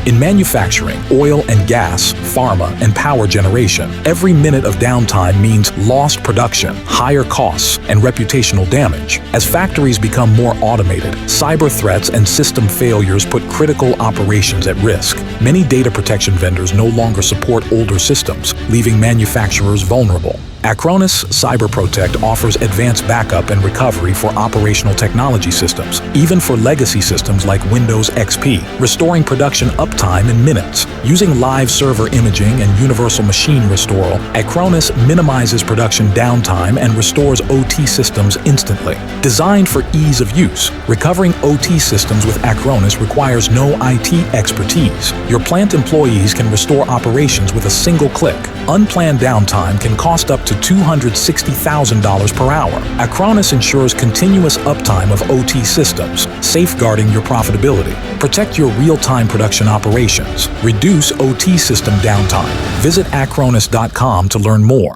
In manufacturing, oil and gas, pharma, and power generation, every minute of downtime means lost production, higher costs, and reputational damage. As factories become more automated, cyber threats and system failures put critical operations at risk. Many data protection vendors no longer support older systems, leaving manufacturers vulnerable. Acronis Cyber Protect offers advanced backup and recovery for operational technology systems, even for legacy systems like Windows XP, restoring production uptime in minutes. Using live server imaging and universal machine restoral, Acronis minimizes production downtime and restores OT systems instantly. Designed for ease of use, recovering OT systems with Acronis requires no IT expertise. Your plant employees can restore operations with a single click. Unplanned downtime can cost up to $260,000 per hour. Acronis ensures continuous uptime of OT systems, safeguarding your profitability. Protect your real-time production operations. Reduce OT system downtime. Visit acronis.com to learn more.